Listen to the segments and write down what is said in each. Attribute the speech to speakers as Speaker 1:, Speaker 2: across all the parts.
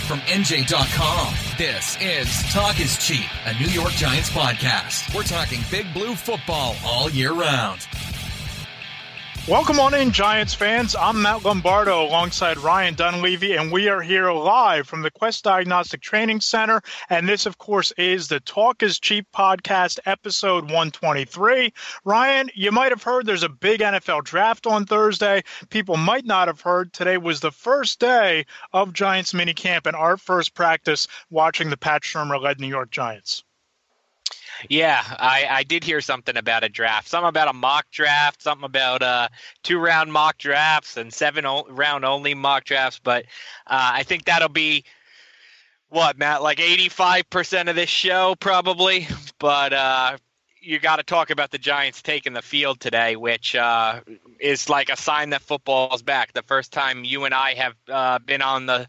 Speaker 1: From NJ.com, this is Talk is Cheap, a New York Giants podcast. We're talking Big Blue football all year round.
Speaker 2: Welcome on in, Giants fans. I'm Matt Lombardo alongside Ryan Dunleavy, and we are here live from the Quest Diagnostic Training Center. And this, of course, is the Talk is Cheap podcast, episode 123. Ryan, you might have heard there's a big NFL draft on Thursday. People might not have heard today was the first day of Giants minicamp and our first practice watching the Pat Shurmur-led New York Giants.
Speaker 3: Yeah, I did hear something about a draft, something about a mock draft, something about 2-round mock drafts and 7-round only mock drafts. But I think that'll be, what, Matt, like 85% of this show probably. But you got to talk about the Giants taking the field today, which is like a sign that football is back. The first time you and I have been on the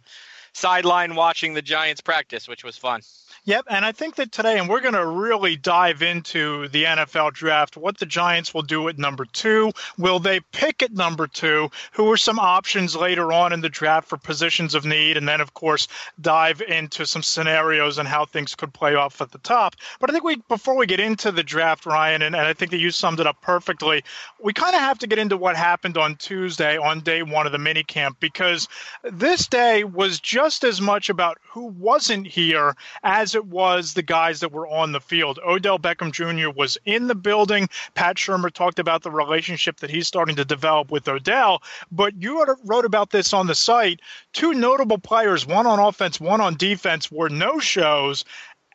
Speaker 3: sideline watching the Giants practice, which was fun.
Speaker 2: Yep, and I think that today, and we're going to really dive into the NFL draft, what the Giants will do at number 2. Will they pick at number 2? Who are some options later on in the draft for positions of need? And then, of course, dive into some scenarios and how things could play off at the top. But I think before we get into the draft, Ryan, and I think that you summed it up perfectly, we kind of have to get into what happened on Tuesday on day 1 of the minicamp, because this day was just as much about who wasn't here as it was the guys that were on the field. Odell Beckham Jr. was in the building. Pat Shurmur talked about the relationship that he's starting to develop with Odell. But you wrote about this on the site. 2 notable players, one on offense, one on defense, were no-shows.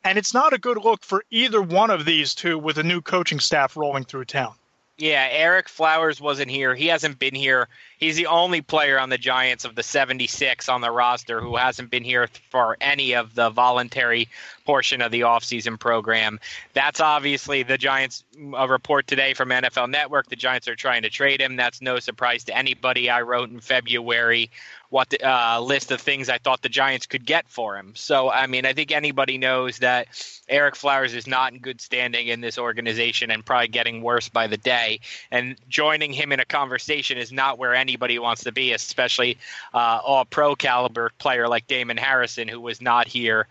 Speaker 2: And it's not a good look for either one of these two with a new coaching staff rolling through town.
Speaker 3: Yeah, Ereck Flowers wasn't here. He hasn't been here. He's the only player on the Giants of the 76 on the roster who hasn't been here for any of the voluntary portion of the offseason program. That's obviously the Giants report today from NFL Network. The Giants are trying to trade him. That's no surprise to anybody. I wrote in February what the list of things I thought the Giants could get for him. So, I mean, I think anybody knows that Ereck Flowers is not in good standing in this organization and probably getting worse by the day. And joining him in a conversation is not where anybody wants to be, especially all-pro caliber player like Damon Harrison, who was not here.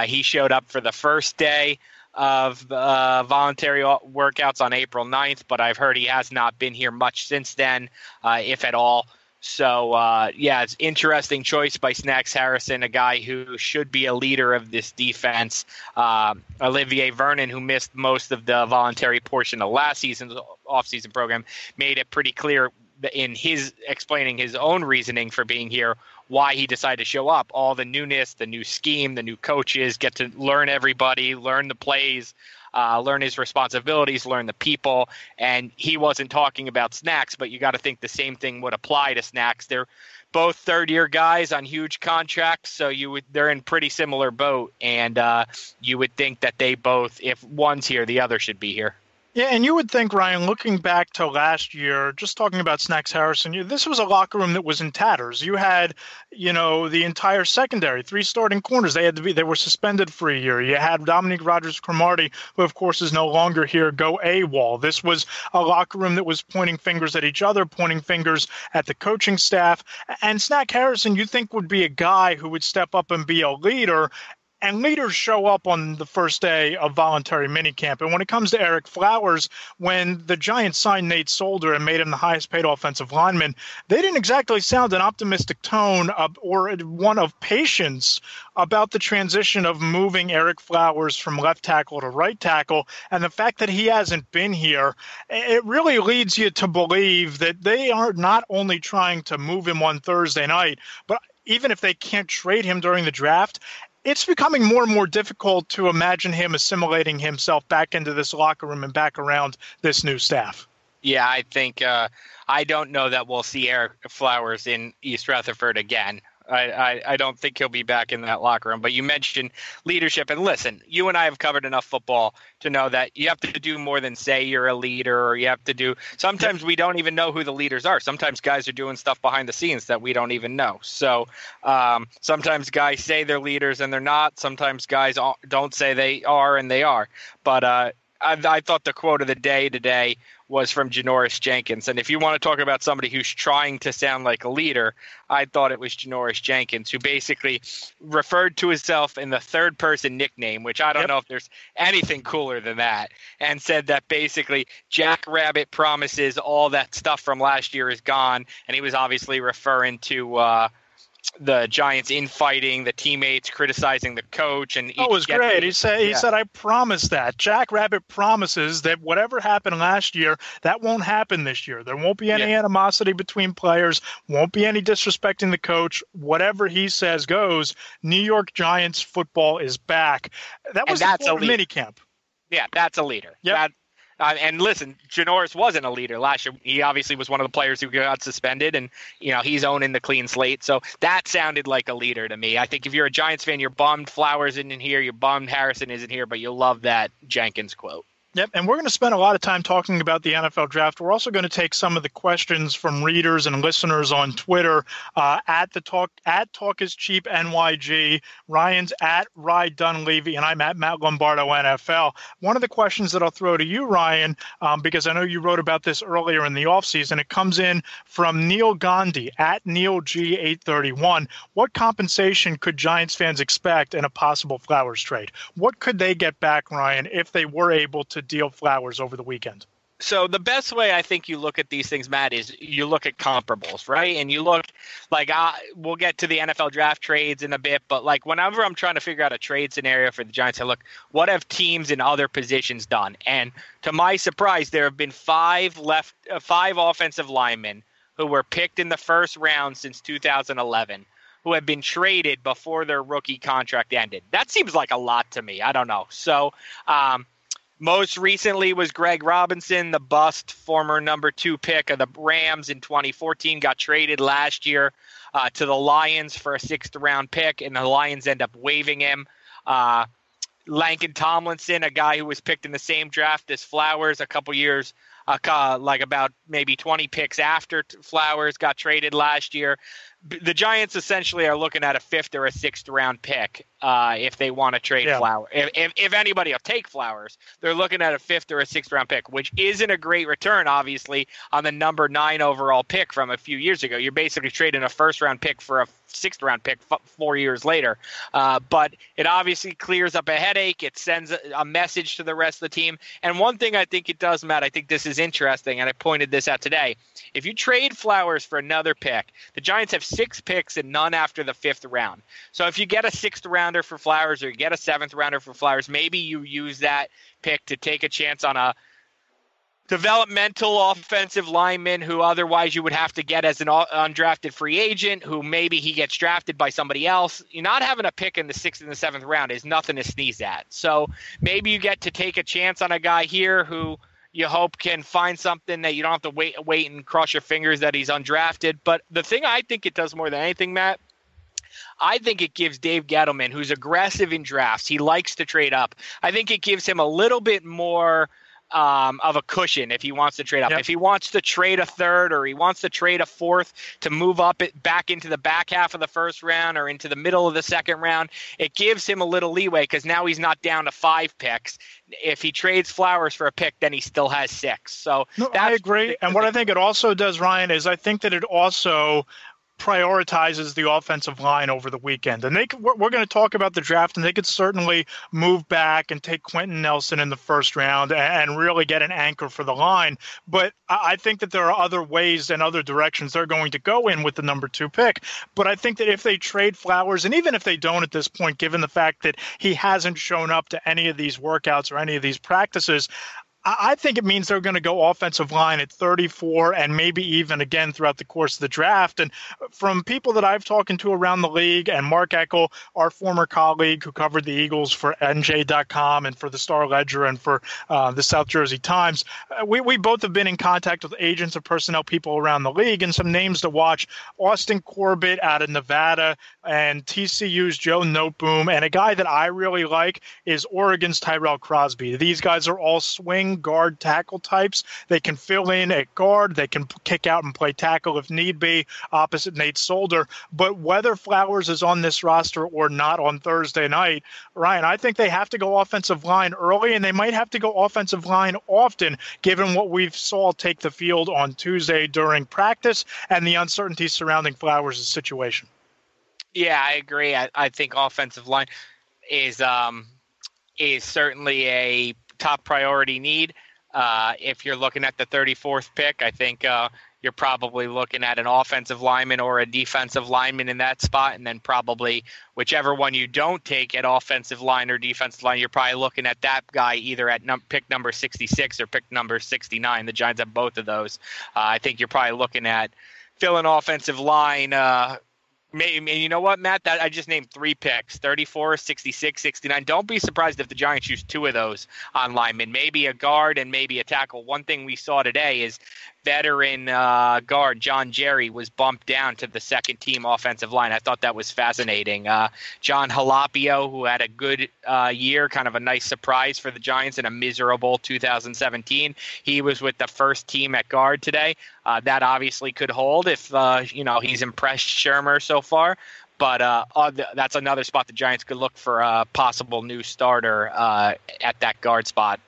Speaker 3: He showed up for the first day of voluntary workouts on April 9th, but I've heard he has not been here much since then, if at all. So, it's interesting choice by Snacks Harrison, a guy who should be a leader of this defense. Olivier Vernon, who missed most of the voluntary portion of last season's offseason program, made it pretty clear in his explaining his own reasoning for being here, why he decided to show up. All the newness, the new scheme, the new coaches, get to learn everybody, learn the plays, learn his responsibilities, learn the people. And he wasn't talking about Snacks, but you got to think the same thing would apply to Snacks. They're both third-year guys on huge contracts, so they're in pretty similar boat. And you would think that they both, if one's here, the other should be here.
Speaker 2: Yeah, and you would think, Ryan, looking back to last year, just talking about Snacks Harrison, this was a locker room that was in tatters. You had, the entire secondary, 3 starting corners. They were suspended for a year. You had Dominique Rodgers-Cromartie, who, of course, is no longer here, go AWOL. This was a locker room that was pointing fingers at each other, pointing fingers at the coaching staff. And Snack Harrison, you think, would be a guy who would step up and be a leader. And leaders show up on the first day of voluntary minicamp. And when it comes to Ereck Flowers, when the Giants signed Nate Solder and made him the highest paid offensive lineman, they didn't exactly sound an optimistic tone or one of patience about the transition of moving Ereck Flowers from left tackle to right tackle. And the fact that he hasn't been here, it really leads you to believe that they are not only trying to move him on Thursday night, but even if they can't trade him during the draft, it's becoming more and more difficult to imagine him assimilating himself back into this locker room and back around this new staff.
Speaker 3: Yeah, I think I don't know that we'll see Ereck Flowers in East Rutherford again. I don't think he'll be back in that locker room. But you mentioned leadership. And listen, you and I have covered enough football to know that you have to do more than say you're a leader, or you have to do – sometimes we don't even know who the leaders are. Sometimes guys are doing stuff behind the scenes that we don't even know. So sometimes guys say they're leaders and they're not. Sometimes guys don't say they are and they are. But I thought the quote of the day today was from Janoris Jenkins. And if you want to talk about somebody who's trying to sound like a leader, I thought it was Janoris Jenkins, who basically referred to himself in the third person nickname, which I don't know if there's anything cooler than that, and said that basically Jack Rabbit promises all that stuff from last year is gone. And he was obviously referring to the Giants infighting, the teammates criticizing the coach, and
Speaker 2: it was great. He said, "I promise that Jack Rabbit promises that whatever happened last year, that won't happen this year. There won't be any animosity between players, won't be any disrespecting the coach. Whatever he says goes. New York Giants football is back." That was the minicamp.
Speaker 3: Yeah, that's a leader.
Speaker 2: Yeah.
Speaker 3: And listen, Janoris wasn't a leader last year. He obviously was one of the players who got suspended, and he's owning the clean slate. So that sounded like a leader to me. I think if you're a Giants fan, you're bummed Flowers isn't here, you're bummed Harrison isn't here, but you'll love that Jenkins quote.
Speaker 2: Yep, and we're going to spend a lot of time talking about the NFL draft. We're also going to take some of the questions from readers and listeners on Twitter at Talk is Cheap NYG. Ryan's at Rye Dunleavy, and I'm at Matt Lombardo NFL. One of the questions that I'll throw to you, Ryan, because I know you wrote about this earlier in the offseason, it comes in from Neil Gandhi at Neil G831. What compensation could Giants fans expect in a possible Flowers trade? What could they get back, Ryan, if they were able to deal Flowers over the weekend?
Speaker 3: So the best way I think you look at these things, Matt, is you look at comparables, right? And you look like we'll get to the NFL draft trades in a bit, but like whenever I'm trying to figure out a trade scenario for the Giants, I look, what have teams in other positions done? And to my surprise, there have been five offensive linemen who were picked in the first round since 2011 who have been traded before their rookie contract ended. That seems like a lot to me. I don't know. So, most recently was Greg Robinson, the bust former number 2 pick of the Rams in 2014, got traded last year to the Lions for a 6th-round pick, and the Lions end up waiving him. Langston Tomlinson, a guy who was picked in the same draft as Flowers a couple years, like about maybe 20 picks after Flowers, got traded last year. The Giants essentially are looking at a 5th or a 6th-round pick if they want to trade Flowers. If anybody will take Flowers, they're looking at a 5th or a 6th-round pick, which isn't a great return, obviously, on the number 9 overall pick from a few years ago. You're basically trading a 1st-round pick for a 6th-round pick 4 years later. But it obviously clears up a headache. It sends a message to the rest of the team. And one thing I think it does, Matt, I think this is interesting, and I pointed this out today. If you trade Flowers for another pick, the Giants have 6 picks and none after the 5th round. So if you get a 6th-rounder for Flowers or you get a 7th-rounder for Flowers, maybe you use that pick to take a chance on a developmental offensive lineman who otherwise you would have to get as an undrafted free agent, who maybe he gets drafted by somebody else. You're not having a pick in the 6th and the 7th round is nothing to sneeze at. So maybe you get to take a chance on a guy here who you hope can find something that you don't have to wait and cross your fingers that he's undrafted. But the thing I think it does more than anything, Matt, I think it gives Dave Gettleman, who's aggressive in drafts, he likes to trade up. I think it gives him a little bit more of a cushion if he wants to trade up. Yep. If he wants to trade a 3rd or he wants to trade a 4th to move up it back into the back half of the 1st round or into the middle of the 2nd round, it gives him a little leeway because now he's not down to 5 picks. If he trades Flowers for a pick, then he still has 6. So
Speaker 2: I agree. And what I think it also does, Ryan, is I think that it also prioritizes the offensive line over the weekend. And we're going to talk about the draft, and they could certainly move back and take Quentin Nelson in the 1st round and really get an anchor for the line. But I think that there are other ways and other directions they're going to go in with the number 2 pick. But I think that if they trade Flowers, and even if they don't at this point, given the fact that he hasn't shown up to any of these workouts or any of these practices, I think it means they're going to go offensive line at 34 and maybe even again throughout the course of the draft. And from people that I've talked to around the league, and Mark Eckel, our former colleague who covered the Eagles for NJ.com and for the Star Ledger and for the South Jersey Times, we both have been in contact with agents or personnel people around the league, and some names to watch: Austin Corbett out of Nevada and TCU's Joe Noteboom. And a guy that I really like is Oregon's Tyrell Crosby. These guys are all swing swing guard tackle types. They can fill in at guard. They can kick out and play tackle if need be, opposite Nate Solder. But whether Flowers is on this roster or not on Thursday night, Ryan, I think they have to go offensive line early, and they might have to go offensive line often, given what we saw take the field on Tuesday during practice and the uncertainty surrounding Flowers' situation.
Speaker 3: Yeah, I agree. I think offensive line is certainly a top priority need. If you're looking at the 34th pick, I think you're probably looking at an offensive lineman or a defensive lineman in that spot, and then probably whichever one you don't take at offensive line or defensive line, you're probably looking at that guy either at pick number 66 or pick number 69. The Giants have both of those. I think you're probably looking at filling offensive line. Maybe, you know what, Matt? That I just named 3 picks, 34, 66, 69. Don't be surprised if the Giants use 2 of those on linemen, maybe a guard and maybe a tackle. One thing we saw today is veteran guard John Jerry was bumped down to the second-team offensive line. I thought that was fascinating. John Halapio, who had a good year, kind of a nice surprise for the Giants in a miserable 2017. He was with the first team at guard today. That obviously could hold if he's impressed Shermer so far. But that's another spot the Giants could look for a possible new starter at that guard spot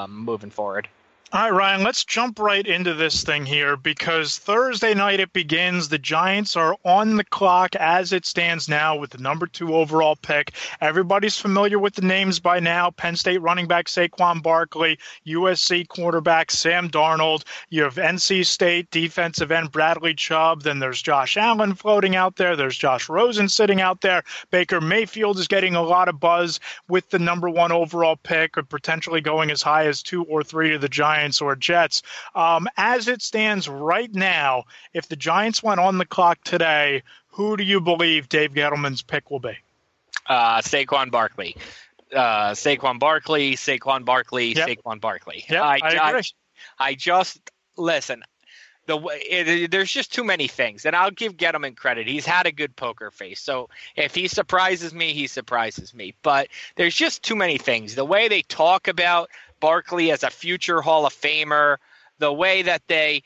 Speaker 3: moving forward.
Speaker 2: All right, Ryan, let's jump right into this thing here because Thursday night it begins. The Giants are on the clock as it stands now with the number 2 overall pick. Everybody's familiar with the names by now. Penn State running back Saquon Barkley, USC quarterback Sam Darnold. You have NC State defensive end Bradley Chubb. Then there's Josh Allen floating out there. There's Josh Rosen sitting out there. Baker Mayfield is getting a lot of buzz with the number 1 overall pick, or potentially going as high as 2 or 3 to the Giants or Jets. As it stands right now, if the Giants went on the clock today, who do you believe Dave Gettleman's pick will be?
Speaker 3: Saquon Barkley. Saquon Barkley.
Speaker 2: Yep.
Speaker 3: Saquon Barkley.
Speaker 2: Yep, I agree.
Speaker 3: I just listen. There's just too many things, and I'll give Gettleman credit. He's had a good poker face, so if he surprises me, he surprises me. But there's just too many things. The way they talk about Barkley as a future Hall of Famer, the way that the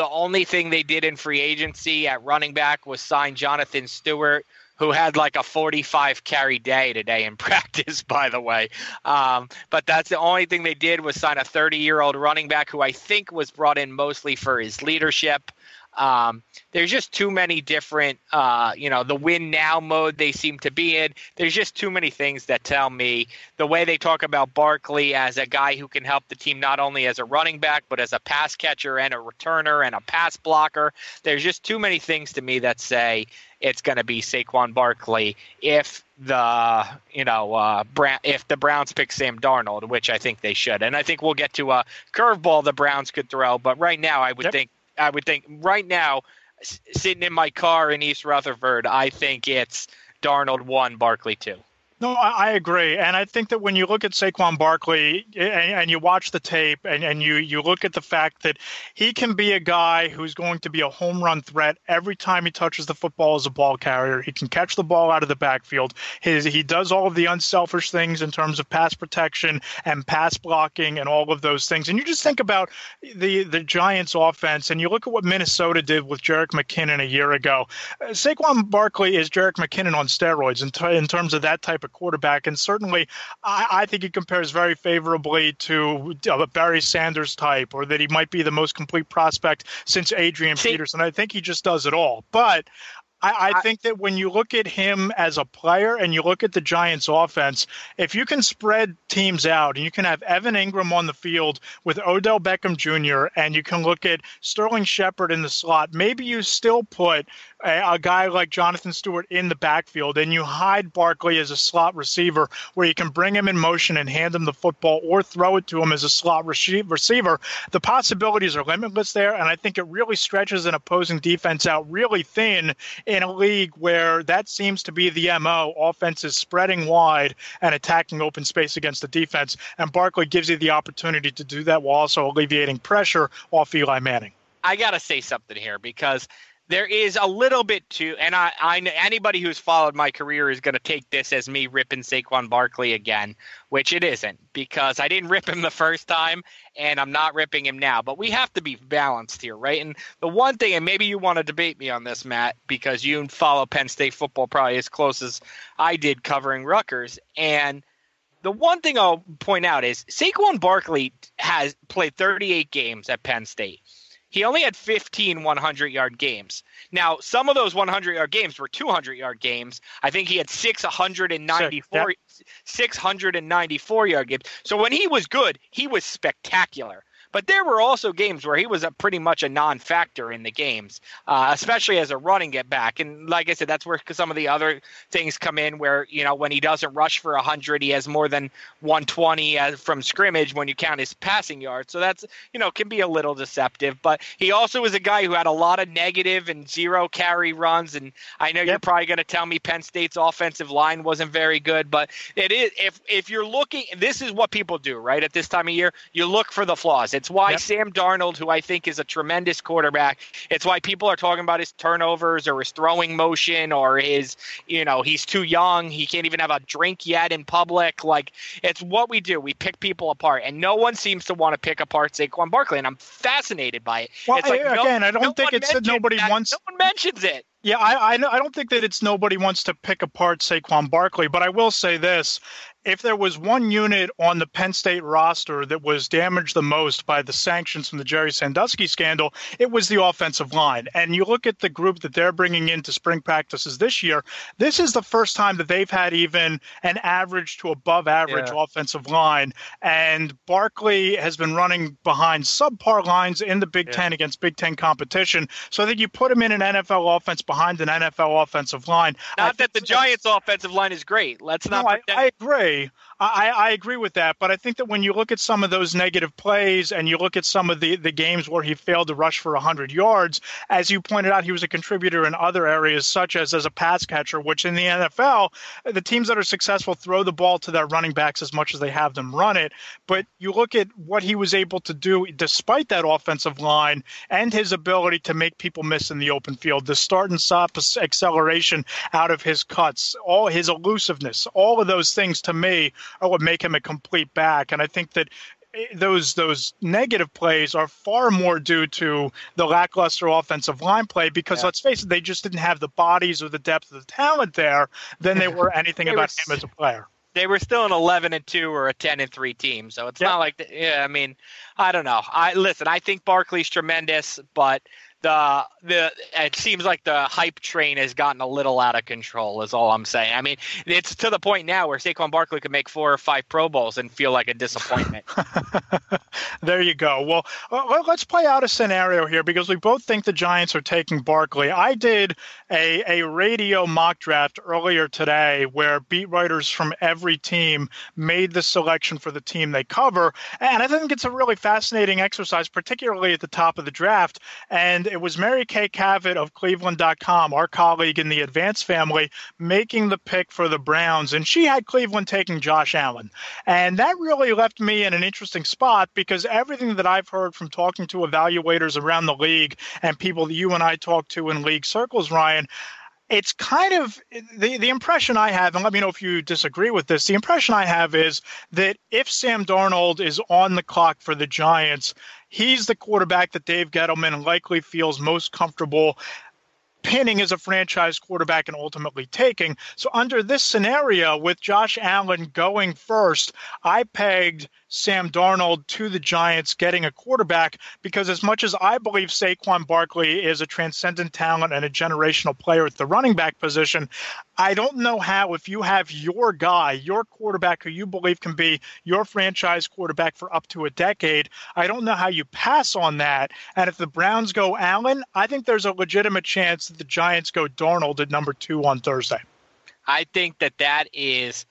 Speaker 3: only thing they did in free agency at running back was sign Jonathan Stewart, who had like a 45 carry day today in practice, by the way. But that's the only thing they did was sign a 30-year-old running back who I think was brought in mostly for his leadership. There's just too many different, the win now mode they seem to be in. There's just too many things that tell me the way they talk about Barkley as a guy who can help the team not only as a running back, but as a pass catcher and a returner and a pass blocker. There's just too many things to me that say it's going to be Saquon Barkley if if the Browns pick Sam Darnold, which I think they should. And I think we'll get to a curveball the Browns could throw. But right now, I would think right now, sitting in my car in East Rutherford, I think it's Darnold 1, Barkley 2.
Speaker 2: No, I agree. And I think that when you look at Saquon Barkley and you watch the tape and you look at the fact that he can be a guy who's going to be a home run threat every time he touches the football as a ball carrier. He can catch the ball out of the backfield. He does all of the unselfish things in terms of pass protection and pass blocking and all of those things. And you just think about the Giants offense and you look at what Minnesota did with Jerick McKinnon a year ago. Saquon Barkley is Jerick McKinnon on steroids in terms of that type of quarterback, and certainly I think he compares very favorably to a Barry Sanders type, or that he might be the most complete prospect since Adrian Peterson. I think he just does it all. But I think that when you look at him as a player and you look at the Giants offense, if you can spread teams out and you can have Evan Ingram on the field with Odell Beckham Jr. and you can look at Sterling Shepard in the slot, maybe you still put a guy like Jonathan Stewart in the backfield and you hide Barkley as a slot receiver where you can bring him in motion and hand him the football or throw it to him as a slot receiver. The possibilities are limitless there, and I think it really stretches an opposing defense out really thin in a league where that seems to be the MO. Offense is spreading wide and attacking open space against the defense, and Barkley gives you the opportunity to do that while also alleviating pressure off Eli Manning.
Speaker 3: I got to say something here because There is a little bit too, and I anybody who's followed my career is going to take this as me ripping Saquon Barkley again, which it isn't, because I didn't rip him the first time, and I'm not ripping him now. But we have to be balanced here, right? And the one thing, and maybe you want to debate me on this, Matt, because you follow Penn State football probably as close as I did covering Rutgers, and the one thing I'll point out is Saquon Barkley has played 38 games at Penn State. He only had 15 100-yard games. Now, some of those 100-yard games were 200-yard games. I think he had 694-yard games. So when he was good, he was spectacular. But there were also games where he was pretty much a non-factor in the games, especially as a running get back. And like I said, that's where some of the other things come in where, when he doesn't rush for 100, he has more than 120 from scrimmage when you count his passing yards. So that's, can be a little deceptive. But he also was a guy who had a lot of negative and zero carry runs. And I know you're probably going to tell me Penn State's offensive line wasn't very good, but it is. If you're looking, this is what people do, right? At this time of year, you look for the flaws. It's why Sam Darnold, who I think is a tremendous quarterback, it's why people are talking about his turnovers or his throwing motion or his, he's too young. He can't even have a drink yet in public. Like, it's what we do. We pick people apart, and no one seems to want to pick apart Saquon Barkley, and I'm fascinated by it.
Speaker 2: Well,
Speaker 3: it's like,
Speaker 2: I don't think it's that nobody wants.
Speaker 3: No one mentions it.
Speaker 2: Yeah, I don't think that it's nobody wants to pick apart Saquon Barkley, but I will say this. If there was one unit on the Penn State roster that was damaged the most by the sanctions from the Jerry Sandusky scandal, it was the offensive line. And you look at the group that they're bringing into spring practices this year, this is the first time that they've had even an average to above average offensive line. And Barkley has been running behind subpar lines in the Big Ten against Big Ten competition. So I think you put him in an NFL offense behind an NFL offensive line.
Speaker 3: Not that the Giants' offensive line is great. Let's not pretend.
Speaker 2: I agree. I agree with that, but I think that when you look at some of those negative plays and you look at some of the games where he failed to rush for 100 yards, as you pointed out, he was a contributor in other areas, such as a pass catcher, which in the NFL, the teams that are successful throw the ball to their running backs as much as they have them run it. But you look at what he was able to do despite that offensive line and his ability to make people miss in the open field, the start and stop acceleration out of his cuts, all his elusiveness, all of those things to me are what make him a complete back. And I think that those negative plays are far more due to the lackluster offensive line play because, let's face it, they just didn't have the bodies or the depth of the talent there than they were anything about him as a player.
Speaker 3: They were still an 11-2 or a 10-3 team, so it's not like I don't know. I think Barkley's tremendous, but it seems like the hype train has gotten a little out of control is all I'm saying. I mean, it's to the point now where Saquon Barkley could make 4 or 5 Pro Bowls and feel like a disappointment.
Speaker 2: There you go. Well, let's play out a scenario here because we both think the Giants are taking Barkley. I did a radio mock draft earlier today where beat writers from every team made the selection for the team they cover. And I think it's a really fascinating exercise, particularly at the top of the draft. And it was Mary Kay Cavett of Cleveland.com, our colleague in the Advance family, making the pick for the Browns. And she had Cleveland taking Josh Allen. And that really left me in an interesting spot because everything that I've heard from talking to evaluators around the league and people that you and I talk to in league circles, Ryan, it's kind of the impression I have, and let me know if you disagree with this, the impression I have is that if Sam Darnold is on the clock for the Giants, he's the quarterback that Dave Gettleman likely feels most comfortable pinning as a franchise quarterback and ultimately taking. So under this scenario, with Josh Allen going first, I pegged Sam Darnold to the Giants getting a quarterback because as much as I believe Saquon Barkley is a transcendent talent and a generational player at the running back position, I don't know how, if you have your guy, your quarterback who you believe can be your franchise quarterback for up to a decade, I don't know how you pass on that. And if the Browns go Allen, I think there's a legitimate chance that the Giants go Darnold at number 2 on Thursday.
Speaker 3: I think that is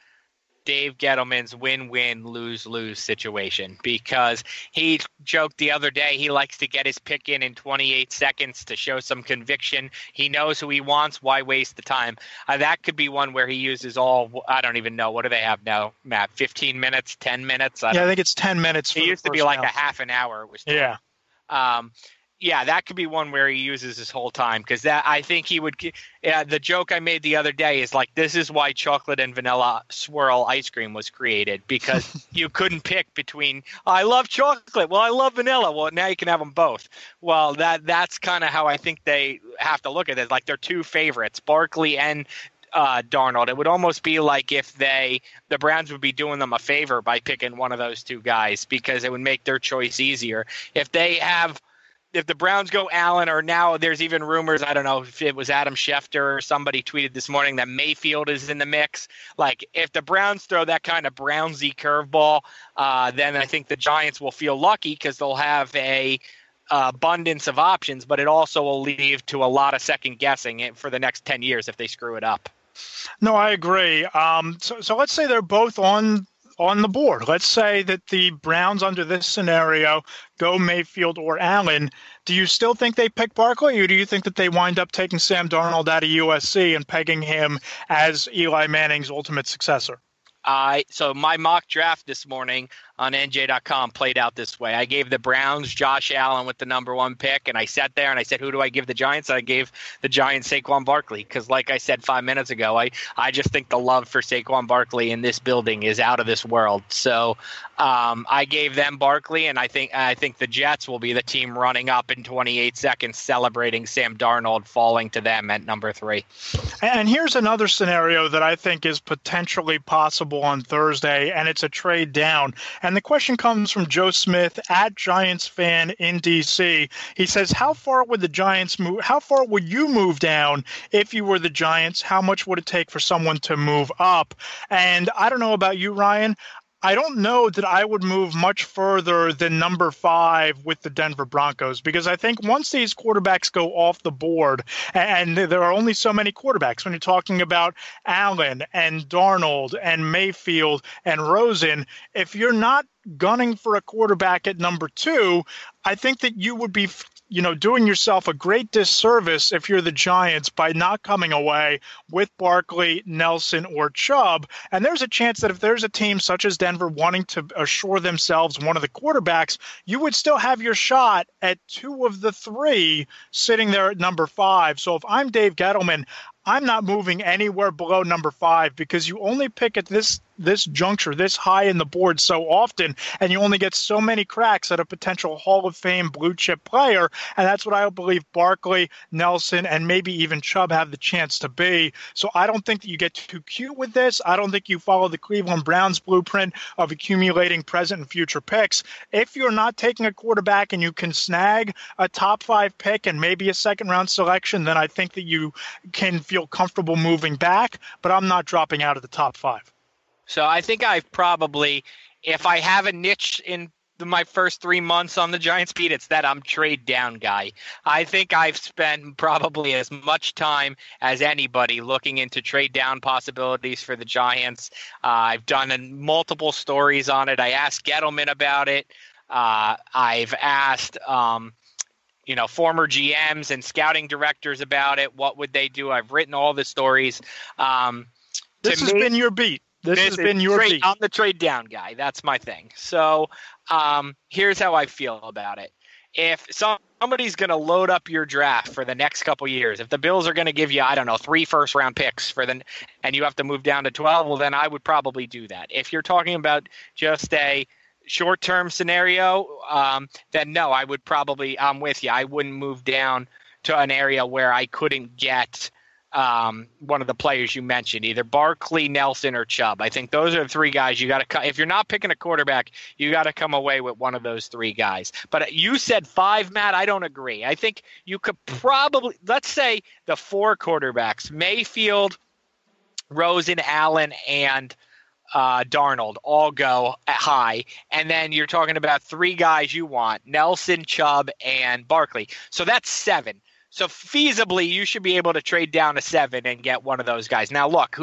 Speaker 3: Dave Gettleman's win-win, lose-lose situation because he joked the other day he likes to get his pick in 28 seconds to show some conviction. He knows who he wants. Why waste the time? That could be one where he uses I don't even know. What do they have now, Matt? 15 minutes, 10 minutes?
Speaker 2: I think it's 10 minutes.
Speaker 3: It used to be like a half an hour. It was 10.
Speaker 2: Yeah.
Speaker 3: Yeah, that could be one where he uses his whole time, because that I think he would. The joke I made the other day is like, this is why chocolate and vanilla swirl ice cream was created, because you couldn't pick between, I love chocolate, well, I love vanilla. Well, now you can have them both. Well, that's kind of how I think they have to look at it. Like, they're two favorites, Barkley and Darnold. It would almost be like if the Browns would be doing them a favor by picking one of those two guys, because it would make their choice easier. If the Browns go Allen, or now there's even rumors, I don't know if it was Adam Schefter or somebody tweeted this morning that Mayfield is in the mix. Like, if the Browns throw that kind of Brownsy curveball, then I think the Giants will feel lucky, because they'll have a abundance of options, but it also will lead to a lot of second guessing for the next 10 years if they screw it up.
Speaker 2: No, I agree. So let's say they're both on the board. Let's say that the Browns, under this scenario, go Mayfield or Allen. Do you still think they pick Barkley, or do you think that they wind up taking Sam Darnold out of USC and pegging him as Eli Manning's ultimate successor?
Speaker 3: So my mock draft this morning on NJ.com played out this way. I gave the Browns Josh Allen with the number 1 pick, and I sat there and I said, who do I give the Giants? I gave the Giants Saquon Barkley, because like I said 5 minutes ago, I just think the love for Saquon Barkley in this building is out of this world. So I gave them Barkley, and I think the Jets will be the team running up in 28 seconds celebrating Sam Darnold falling to them at number 3.
Speaker 2: And here's another scenario that I think is potentially possible on Thursday, and it's a trade down. And the question comes from Joe Smith at Giants fan in D.C. He says, how far would the Giants move? How far would you move down if you were the Giants? How much would it take for someone to move up? And I don't know about you, Ryan. I don't know that I would move much further than number 5 with the Denver Broncos, because I think once these quarterbacks go off the board, and there are only so many quarterbacks when you're talking about Allen and Darnold and Mayfield and Rosen, if you're not gunning for a quarterback at number 2, I think that you would be doing yourself a great disservice if you're the Giants by not coming away with Barkley, Nelson, or Chubb. And there's a chance that if there's a team such as Denver wanting to assure themselves one of the quarterbacks, you would still have your shot at 2 of the 3 sitting there at number 5. So if I'm Dave Gettleman, I'm not moving anywhere below number 5, because you only pick at this juncture, this high in the board so often, and you only get so many cracks at a potential Hall of Fame blue chip player. And that's what I believe Barkley, Nelson, and maybe even Chubb have the chance to be. So I don't think that you get too cute with this. I don't think you follow the Cleveland Browns blueprint of accumulating present and future picks. If you're not taking a quarterback and you can snag a top 5 pick and maybe a second round selection, then I think that you can feel comfortable moving back, but I'm not dropping out of the top 5.
Speaker 3: So I think I've probably, if I have a niche in my first 3 months on the Giants beat, it's that I'm trade down guy. I think I've spent probably as much time as anybody looking into trade down possibilities for the Giants. I've done multiple stories on it. I asked Gettleman about it. I've asked former GMs and scouting directors about it. What would they do? I've written all the stories.
Speaker 2: This has been your beat. This has been your beat.
Speaker 3: I'm the trade down guy. That's my thing. So here's how I feel about it. If somebody's going to load up your draft for the next couple years, if the Bills are going to give you, 3 first-round picks and you have to move down to 12, well, then I would probably do that. If you're talking about just a short-term scenario, then no, I would probably, I'm with you. I wouldn't move down to an area where I couldn't get one of the players you mentioned, either Barkley, Nelson, or Chubb. I think those are the 3 guys you got to. If you're not picking a quarterback, you got to come away with one of those 3 guys. But you said 5, Matt. I don't agree. I think you could probably, let's say the 4 quarterbacks: Mayfield, Rosen, Allen, and Darnold all go high, and then you're talking about 3 guys you want: Nelson, Chubb, and Barkley. So that's 7. So feasibly, you should be able to trade down to 7 and get one of those guys. Now, look,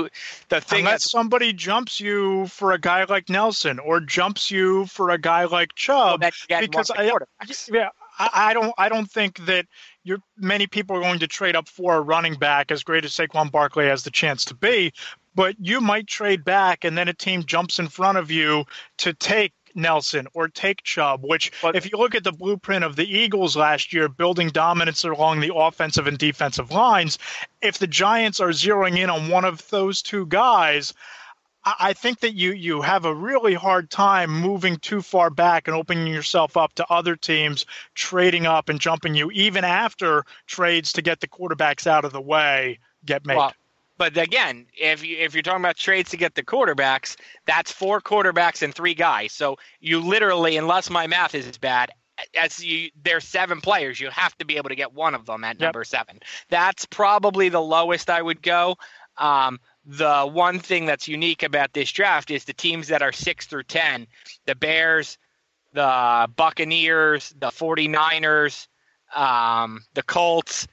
Speaker 2: unless somebody jumps you for a guy like Nelson or jumps you for a guy like Chubb, because I don't think that many people are going to trade up for a running back as great as Saquon Barkley has the chance to be. But you might trade back, and then a team jumps in front of you to take Nelson or take Chubb, which
Speaker 3: But
Speaker 2: if you look at the blueprint of the Eagles last year, building dominance along the offensive and defensive lines, if the Giants are zeroing in on one of those two guys, I think that you have a really hard time moving too far back and opening yourself up to other teams trading up and jumping you, even after trades to get the quarterbacks out of the way get made.
Speaker 3: Well, but again, if you're talking about trades to get the quarterbacks, that's 4 quarterbacks and 3 guys. So you literally, unless my math is bad, there's 7 players. You have to be able to get one of them at number 7. That's probably the lowest I would go. The one thing that's unique about this draft is the teams that are 6 through 10, the Bears, the Buccaneers, the 49ers, the Colts,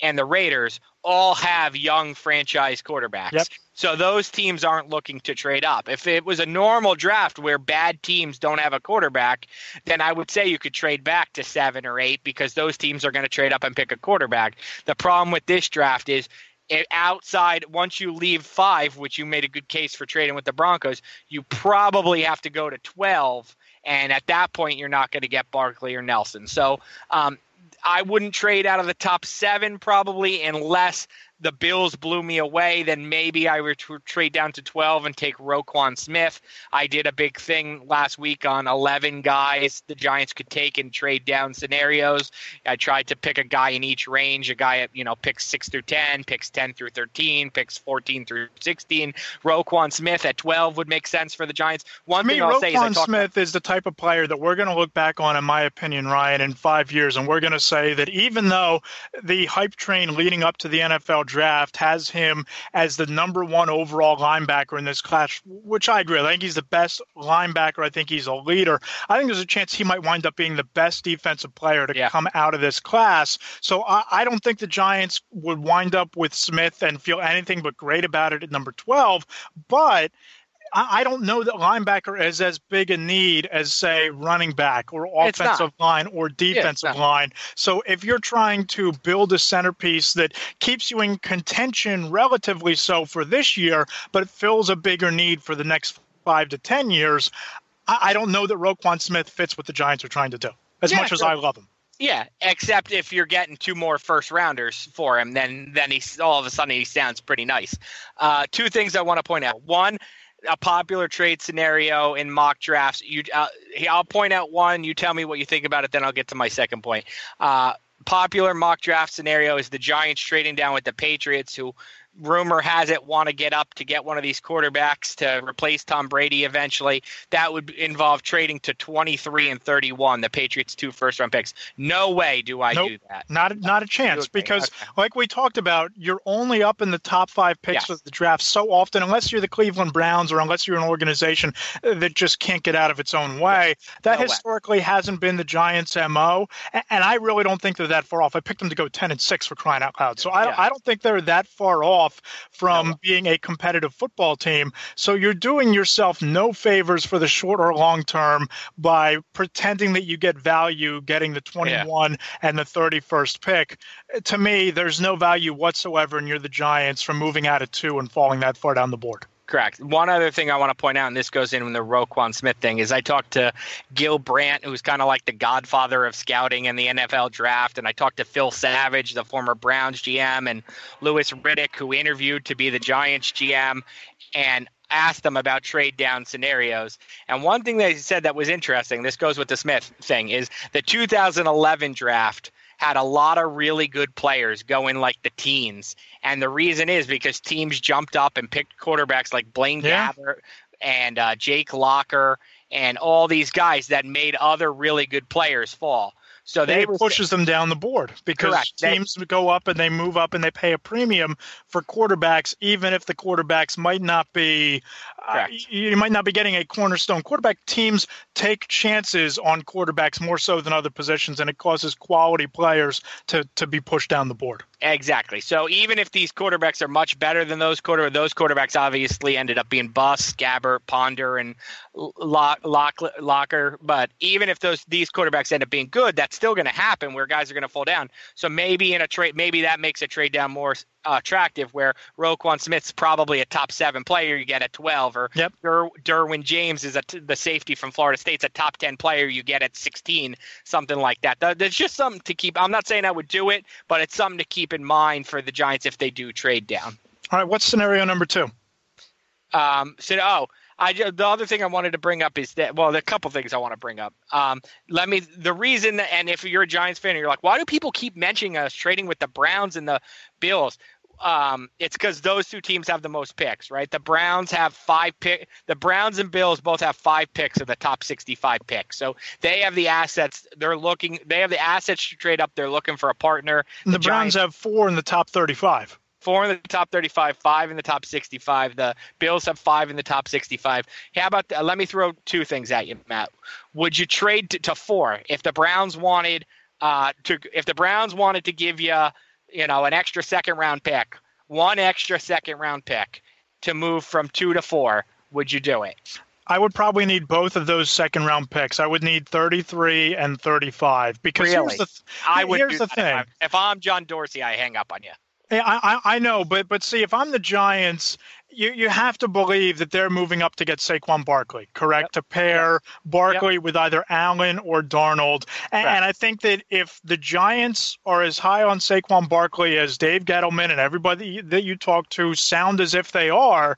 Speaker 3: and the Raiders all have young franchise quarterbacks.
Speaker 2: Yep.
Speaker 3: So those teams aren't looking to trade up. If it was a normal draft where bad teams don't have a quarterback, then I would say you could trade back to 7 or 8 because those teams are going to trade up and pick a quarterback. The problem with this draft is outside, once you leave 5, which you made a good case for trading with the Broncos, you probably have to go to 12. And at that point, you're not going to get Barkley or Nelson. So I wouldn't trade out of the top 7 probably unless the Bills blew me away. Then maybe I would trade down to 12 and take Roquan Smith. I did a big thing last week on 11 guys the Giants could take in trade down scenarios. I tried to pick a guy in each range, a guy at, picks 6 through 10, picks 10 through 13, picks 14 through 16. Roquan Smith at 12 would make sense for the Giants. One thing I'll say is
Speaker 2: Roquan Smith is the type of player that we're going to look back on, in my opinion, Ryan, in 5 years, and we're going to say that even though the hype train leading up to the NFL draft has him as the number 1 overall linebacker in this class, which I agree. I think he's the best linebacker. I think he's a leader. I think there's a chance he might wind up being the best defensive player to come out of this class. So I don't think the Giants would wind up with Smith and feel anything but great about it at number 12. But I don't know that linebacker is as big a need as, say, running back or offensive line or defensive line. So if you're trying to build a centerpiece that keeps you in contention relatively so for this year, but fills a bigger need for the next 5 to 10 years, I don't know that Roquan Smith fits what the Giants are trying to do, as much as I love him.
Speaker 3: Yeah, except if you're getting 2 more first rounders for him, then he's all of a sudden he sounds pretty nice. 2 things I want to point out. One, a popular trade scenario in mock drafts. I'll point out one. You tell me what you think about it, then I'll get to my second point. Popular mock draft scenario is the Giants trading down with the Patriots, who rumor has it want to get up to get one of these quarterbacks to replace Tom Brady eventually. That would involve trading to 23 and 31, the Patriots' 2 first-round picks. No way do I do that.
Speaker 2: Not a chance, because like we talked about, you're only up in the top 5 picks of the draft so often, unless you're the Cleveland Browns or unless you're an organization that just can't get out of its own way. That historically hasn't been the Giants' MO, and I really don't think they're that far off. I picked them to go 10-6 for crying out loud. So I don't think they're that far off from being a competitive football team. So you're doing yourself no favors for the short or long term by pretending that you get value getting the 21 and the 31st pick. To me, there's no value whatsoever, and you're the Giants from moving out of 2 and falling that far down the board.
Speaker 3: Correct. One other thing I want to point out, and this goes in with the Roquan Smith thing, is I talked to Gil Brandt, who's kind of like the godfather of scouting in the NFL draft, and I talked to Phil Savage, the former Browns GM, and Louis Riddick, who interviewed to be the Giants GM, and asked them about trade down scenarios. And one thing they said that was interesting, this goes with the Smith thing, is the 2011 draft had a lot of really good players go in like the teens. And the reason is because teams jumped up and picked quarterbacks like Blaine Gabbert and Jake Locker and all these guys that made other really good players fall. So
Speaker 2: it pushes them down the board because teams go up and they move up and they pay a premium for quarterbacks, even if the quarterbacks might not be you might not be getting a cornerstone quarterback. Teams take chances on quarterbacks more so than other positions, and it causes quality players to be pushed down the board.
Speaker 3: Exactly. So even if these quarterbacks are much better than those quarterbacks obviously ended up being Buss, Gabbert, Ponder, and Locker. But even if these quarterbacks end up being good, that's still going to happen where guys are going to fall down. So maybe in a trade, maybe that makes a trade down more attractive, where Roquan Smith's probably a top 7 player you get at 12, or Derwin James is the safety from Florida State's a top 10 player you get at 16, something like that. There's just something to keep. I'm not saying I would do it, but it's something to keep in mind for the Giants if they do trade down.
Speaker 2: All right, what's scenario number 2?
Speaker 3: The other thing I wanted to bring up is that, well, there are a couple things I want to bring up. The reason, and if you're a Giants fan, and you're like, why do people keep mentioning us trading with the Browns and the Bills? It's because those 2 teams have the most picks, right? The Browns have 5 picks. The Browns and Bills both have 5 picks of the top 65 picks. So they have the assets. They have the assets to trade up. They're looking for a partner.
Speaker 2: And the Browns have 4 in the top 35.
Speaker 3: 4 in the top 35, 5 in the top 65. The Bills have 5 in the top 65. How about let me throw 2 things at you, Matt. Would you trade to 4 if the Browns wanted to give you, an extra second-round pick, 1 extra second-round pick to move from 2 to 4? Would you do it?
Speaker 2: I would probably need both of those second-round picks. I would need 33 and 35. Because
Speaker 3: really?
Speaker 2: here's the thing.
Speaker 3: If I'm John Dorsey, I hang up on you.
Speaker 2: I know, but see, if I'm the Giants, you have to believe that they're moving up to get Saquon Barkley, correct? Yep. To pair Barkley with either Allen or Darnold. And I think that if the Giants are as high on Saquon Barkley as Dave Gettleman and everybody that you talk to sound as if they are,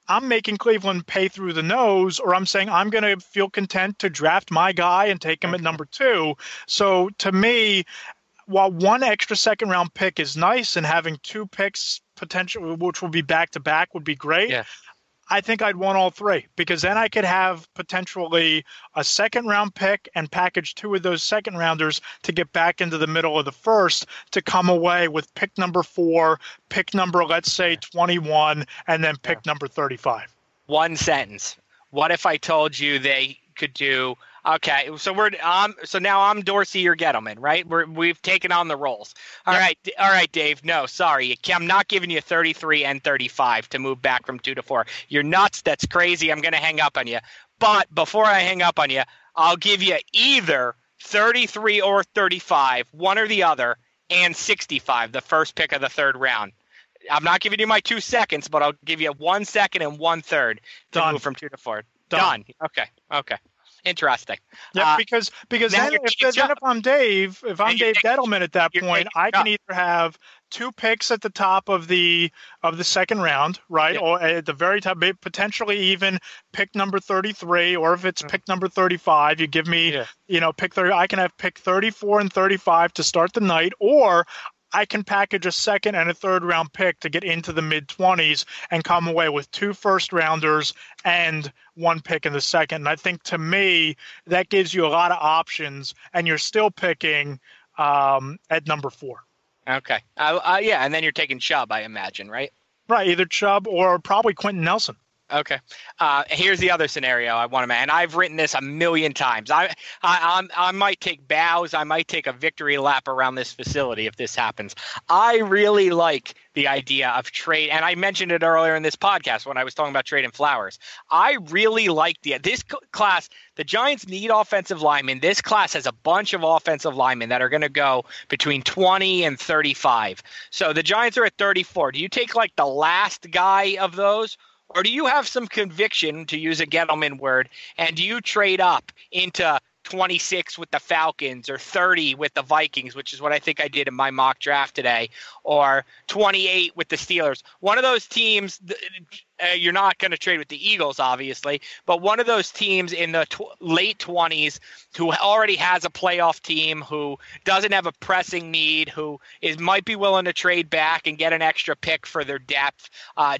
Speaker 2: I'm making Cleveland pay through the nose, or I'm saying I'm going to feel content to draft my guy and take him at number 2. So to me, while 1 extra second-round pick is nice and having 2 picks potentially, which will be back-to-back, would be great, I think I'd want all 3, because then I could have potentially a second-round pick and package 2 of those second-rounders to get back into the middle of the first to come away with pick number 4, pick number, let's say, 21, and then pick number 35.
Speaker 3: 1 sentence. What if I told you they could do – okay, so so now I'm Dorsey, you're Gettleman, right? We've taken on the roles. All right, Dave. No, sorry, I'm not giving you 33 and 35 to move back from 2 to 4. You're nuts. That's crazy. I'm going to hang up on you. But before I hang up on you, I'll give you either 33 or 35, one or the other, and 65, the first pick of the 3rd round. I'm not giving you my 2 seconds, but I'll give you 1 second and 1/3 to move from 2 to 4. Done. Okay. Interesting.
Speaker 2: Yeah, because then if I'm Dave Gettleman at that point, I can either have 2 picks at the top of the second round, right? Yeah. Or at the very top, potentially even pick number 33, or if it's pick number 35, you give me, pick 30. I can have pick 34 and 35 to start the night, or I can package a second and a 3rd round pick to get into the mid-20s and come away with 2 first-rounders and 1 pick in the second. And I think, to me, that gives you a lot of options, and you're still picking at number 4.
Speaker 3: Okay. And then you're taking Chubb, I imagine, right?
Speaker 2: Right, either Chubb or probably Quentin Nelson.
Speaker 3: Okay. Here's the other scenario I want to make, and I've written this a million times. I might take bows. I might take a victory lap around this facility if this happens. I really like the idea of trade, and I mentioned it earlier in this podcast when I was talking about trading Flowers. I really like this class. The Giants need offensive linemen. This class has a bunch of offensive linemen that are going to go between 20 and 35. So the Giants are at 34. Do you take like the last guy of those? Or do you have some conviction, to use a Gettleman word, and do you trade up into 26 with the Falcons or 30 with the Vikings, which is what I think I did in my mock draft today, or 28 with the Steelers? One of those teams, you're not going to trade with the Eagles, obviously, but one of those teams in the late 20s who already has a playoff team, who doesn't have a pressing need, who might be willing to trade back and get an extra pick for their depth.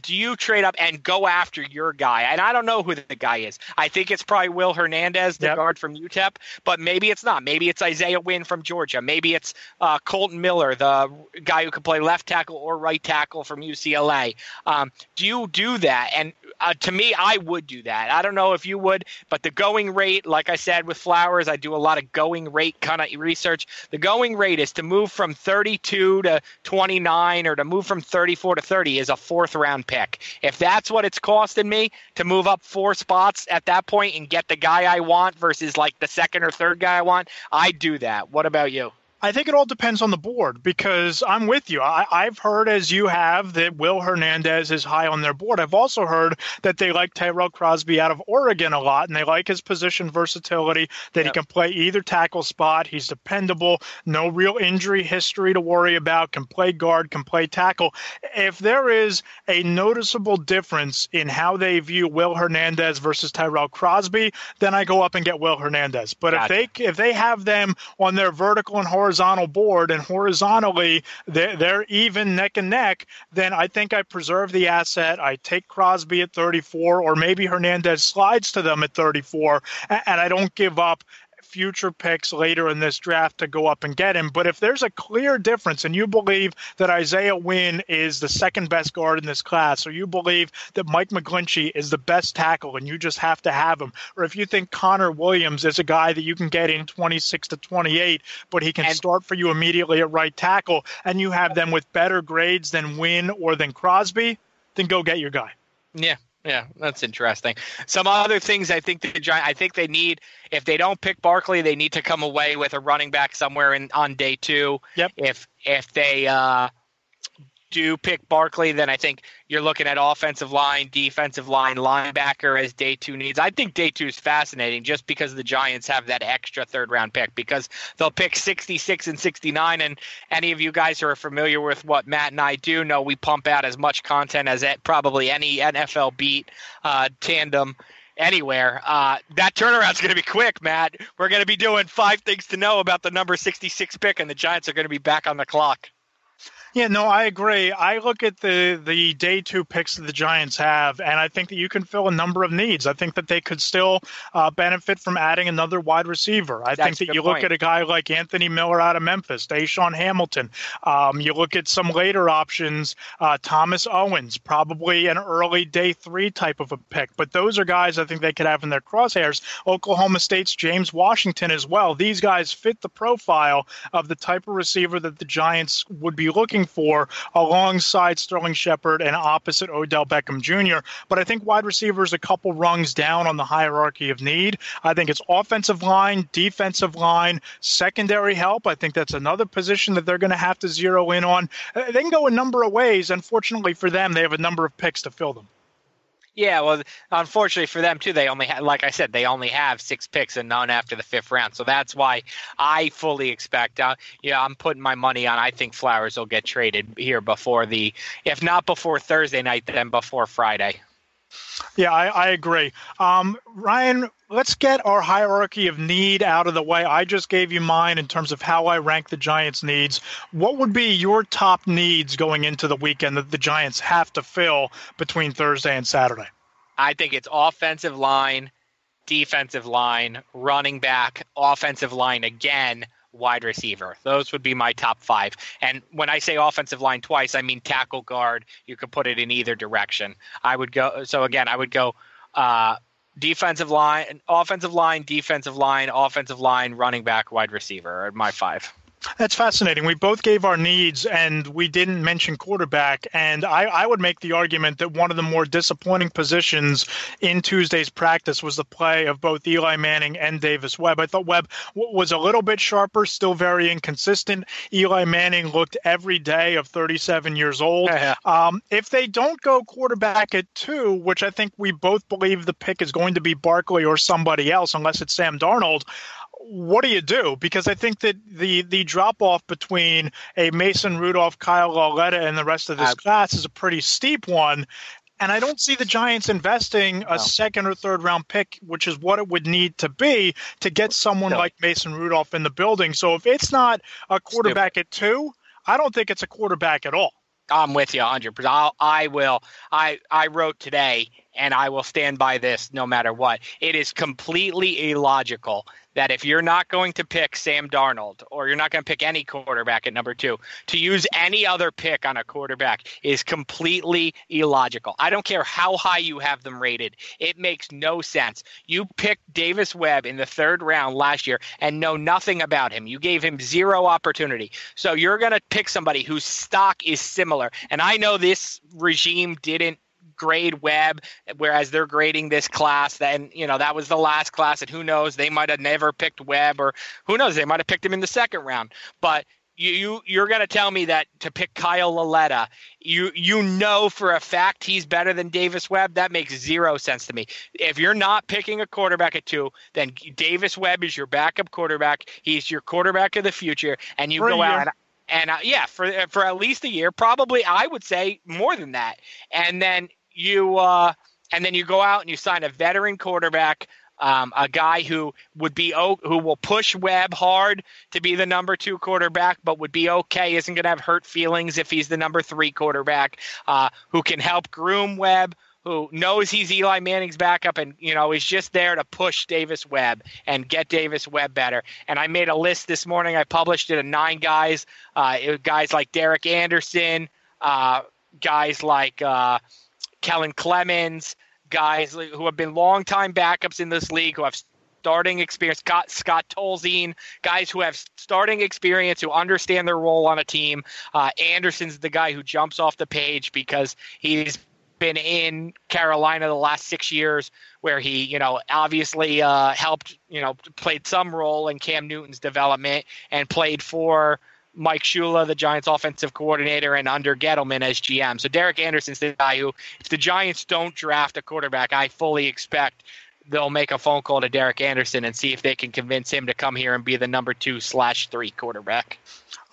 Speaker 3: Do you trade up and go after your guy? And I don't know who the guy is. I think it's probably Will Hernandez, the guard from UTEP, but maybe it's not. Maybe it's Isaiah Wynn from Georgia. Maybe it's Colton Miller, the guy who could play left tackle or right tackle from UCLA. Do you do that? And To me, I would do that. I don't know if you would, but the going rate, like I said with Flowers, I do a lot of going rate kind of research. The going rate is to move from 32 to 29 or to move from 34 to 30 is a fourth-round pick. If that's what it's costing me to move up 4 spots at that point and get the guy I want versus like the second or third guy I want, I'd do that. What about you?
Speaker 2: I think it all depends on the board because I'm with you. I've heard, as you have, that Will Hernandez is high on their board. I've also heard that they like Tyrell Crosby out of Oregon a lot, and they like his position versatility, that he can play either tackle spot. He's dependable, no real injury history to worry about, can play guard, can play tackle. If there is a noticeable difference in how they view Will Hernandez versus Tyrell Crosby, then I go up and get Will Hernandez. But if they have them on their vertical and horizontal board and horizontally they're even neck and neck, then I think I preserve the asset. I take Crosby at 34, or maybe Hernandez slides to them at 34, and I don't give up future picks later in this draft to go up and get him. But if there's a clear difference and you believe that Isaiah Wynn is the second best guard in this class, or you believe that Mike McGlinchey is the best tackle and you just have to have him, or if you think Connor Williams is a guy that you can get in 26 to 28, but he can start for you immediately at right tackle, and you have them with better grades than Wynn or than Crosby, then go get your guy.
Speaker 3: Yeah, that's interesting. Some other things I think they need, if they don't pick Barkley, they need to come away with a running back somewhere on day 2.
Speaker 2: Yep.
Speaker 3: If they do pick Barkley, then I think you're looking at offensive line, defensive line, linebacker as day 2 needs. I think day 2 is fascinating just because the Giants have that extra third-round pick, because they'll pick 66 and 69, and any of you guys who are familiar with what Matt and I do know we pump out as much content as probably any NFL beat tandem anywhere. That turnaround's going to be quick, Matt. We're going to be doing 5 things to know about the number 66 pick, and the Giants are going to be back on the clock.
Speaker 2: Yeah, no, I agree. I look at the day 2 picks that the Giants have, and I think that you can fill a number of needs. I think that they could still benefit from adding another wide receiver. I think that you look at a guy like Anthony Miller out of Memphis, Deshaun Hamilton. You look at some later options, Thomas Owens, probably an early day 3 type of a pick. But those are guys I think they could have in their crosshairs. Oklahoma State's James Washington as well. These guys fit the profile of the type of receiver that the Giants would be looking for alongside Sterling Shepard and opposite Odell Beckham Jr. But I think wide receiver is a couple rungs down on the hierarchy of need. I think it's offensive line, defensive line, secondary help. I think that's another position that they're going to have to zero in on. They can go a number of ways. Unfortunately for them, they have a number of picks to fill them.
Speaker 3: Yeah, well, unfortunately for them too, they only like I said, they only have 6 picks and none after the 5th round. So that's why I fully expect. I'm putting my money on. I think Flowers will get traded here before if not before Thursday night, then before Friday.
Speaker 2: Yeah, I agree. Ryan, let's get our hierarchy of need out of the way. I just gave you mine in terms of how I rank the Giants' needs. What would be your top needs going into the weekend that the Giants have to fill between Thursday and Saturday?
Speaker 3: I think it's offensive line, defensive line, running back, offensive line again, wide receiver. Those would be my top 5. And when I say offensive line twice, I mean tackle, guard. You could put it in either direction. I would go defensive line, offensive line, defensive line, offensive line, running back, wide receiver are my 5.
Speaker 2: That's fascinating. We both gave our needs, and we didn't mention quarterback. And I would make the argument that one of the more disappointing positions in Tuesday's practice was the play of both Eli Manning and Davis Webb. I thought Webb was a little bit sharper, still very inconsistent. Eli Manning looked every day of 37 years old. If they don't go quarterback at 2, which I think we both believe the pick is going to be Barkley or somebody else, unless it's Sam Darnold, what do you do? Because I think that the drop-off between a Mason Rudolph, Kyle Lauletta, and the rest of this class is a pretty steep one. And I don't see the Giants investing a second or third round pick, which is what it would need to be to get someone like Mason Rudolph in the building. So if it's not a quarterback at 2, I don't think it's a quarterback at all.
Speaker 3: I'm with you 100%. I wrote today, and I will stand by this no matter what. It is completely illogical that if you're not going to pick Sam Darnold, or you're not going to pick any quarterback at number 2, to use any other pick on a quarterback is completely illogical. I don't care how high you have them rated. It makes no sense. You picked Davis Webb in the 3rd round last year and know nothing about him. You gave him zero opportunity. So you're going to pick somebody whose stock is similar. And I know this regime didn't grade Webb, whereas they're grading this class. Then, that was the last class, and who knows, they might have never picked Webb, or who knows, they might have picked him in the 2nd round. But you're going to tell me that to pick Kyle Lauletta, you know for a fact he's better than Davis Webb? That makes zero sense to me. If you're not picking a quarterback at 2, then Davis Webb is your backup quarterback. He's your quarterback of the future, and you go out and for at least a year, probably I would say more than that, and then you go out and you sign a veteran quarterback, a guy who will push Webb hard to be the number 2 quarterback, but would be okay, isn't going to have hurt feelings if he's the number 3 quarterback, who can help groom Webb, who knows he's Eli Manning's backup, and is just there to push Davis Webb and get Davis Webb better. And I made a list this morning. I published it of 9 guys. Guys like Derek Anderson, guys like Kellen Clemens, guys who have been longtime backups in this league, who have starting experience, Scott Tolzien, guys who have starting experience, who understand their role on a team. Anderson's the guy who jumps off the page because he's been in Carolina the last 6 years, where he, obviously helped, played some role in Cam Newton's development, and played for Mike Shula, the Giants offensive coordinator, and under Gettleman as GM. So Derek Anderson's the guy who, if the Giants don't draft a quarterback, I fully expect they'll make a phone call to Derek Anderson and see if they can convince him to come here and be the number 2/3 quarterback.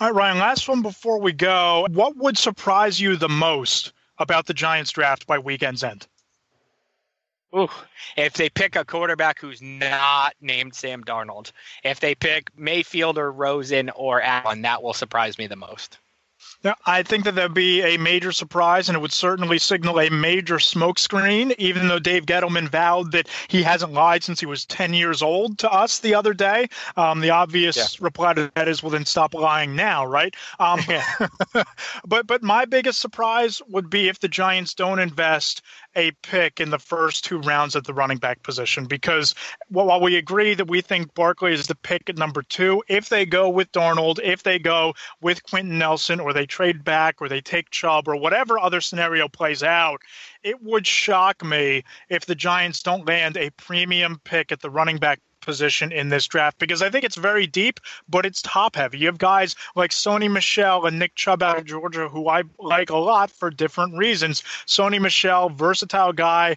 Speaker 2: All right, Ryan, last one before we go. What would surprise you the most about the Giants draft by weekend's end?
Speaker 3: Ooh, if they pick a quarterback who's not named Sam Darnold. If they pick Mayfield or Rosen or Allen, that will surprise me the most.
Speaker 2: Now, I think that would be a major surprise, and it would certainly signal a major smokescreen, even though Dave Gettleman vowed that he hasn't lied since he was 10 years old to us the other day. The obvious reply to that is, well, then stop lying now, right? But my biggest surprise would be if the Giants don't invest a pick in the first 2 rounds at the running back position, because while we agree that we think Barkley is the pick at number 2, if they go with Darnold, if they go with Quentin Nelson, or they trade back, or they take Chubb, or whatever other scenario plays out, it would shock me if the Giants don't land a premium pick at the running back position in this draft, because I think it's very deep, but it's top heavy. You have guys like Sony Michel and Nick Chubb out of Georgia, who I like a lot for different reasons. Sony Michel, versatile guy,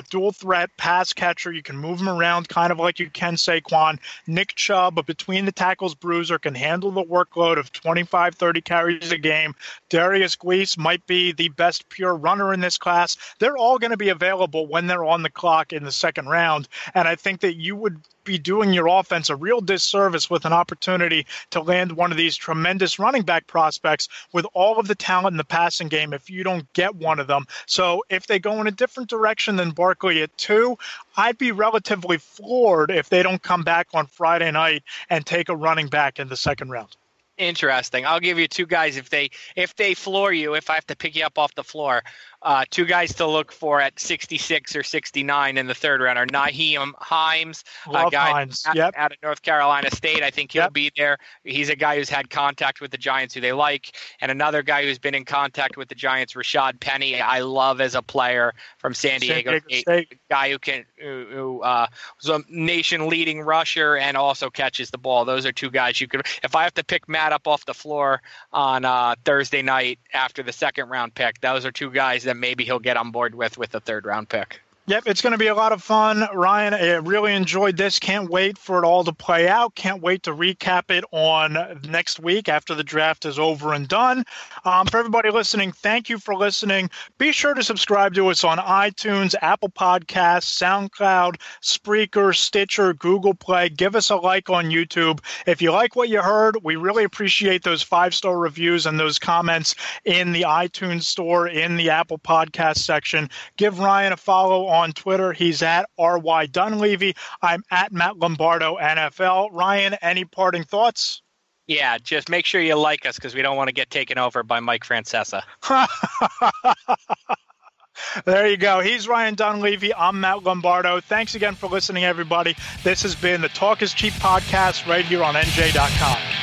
Speaker 2: dual threat pass catcher. You can move him around kind of like you can Saquon. Nick Chubb, a between the tackles bruiser, can handle the workload of 25, 30 carries a game. Darius Guice might be the best pure runner in this class. They're all going to be available when they're on the clock in the 2nd round, and I think that you would be doing your offense a real disservice with an opportunity to land one of these tremendous running back prospects with all of the talent in the passing game if you don't get one of them. So if they go in a different direction than Barkley at 2, I'd be relatively floored if they don't come back on Friday night and take a running back in the 2nd round.
Speaker 3: Interesting. I'll give you 2 guys if they floor you, if I have to pick you up off the floor. 2 guys to look for at 66 or 69 in the 3rd round are Nyheim Hines, a guy out of North Carolina State. I think he'll be there. He's a guy who's had contact with the Giants who they like. And another guy who's been in contact with the Giants, Rashad Penny, I love as a player from San Diego State. A guy who was a nation-leading rusher and also catches the ball. Those are 2 guys you could – if I have to pick Matt up off the floor on Thursday night after the 2nd round pick, those are 2 guys that maybe he'll get on board with the 3rd round pick.
Speaker 2: Yep, it's going to be a lot of fun. Ryan, I really enjoyed this. Can't wait for it all to play out. Can't wait to recap it on next week after the draft is over and done. For everybody listening, thank you for listening. Be sure to subscribe to us on iTunes, Apple Podcasts, SoundCloud, Spreaker, Stitcher, Google Play. Give us a like on YouTube. If you like what you heard, we really appreciate those 5-star reviews and those comments in the iTunes store, in the Apple Podcast section. Give Ryan a follow on Twitter. He's at RY Dunleavy. I'm at Matt Lombardo NFL. Ryan, any parting thoughts?
Speaker 3: Yeah, just make sure you like us because we don't want to get taken over by Mike Francesa.
Speaker 2: There you go. He's Ryan Dunleavy. I'm Matt Lombardo. Thanks again for listening, everybody. This has been the Talk is Cheap podcast right here on NJ.com.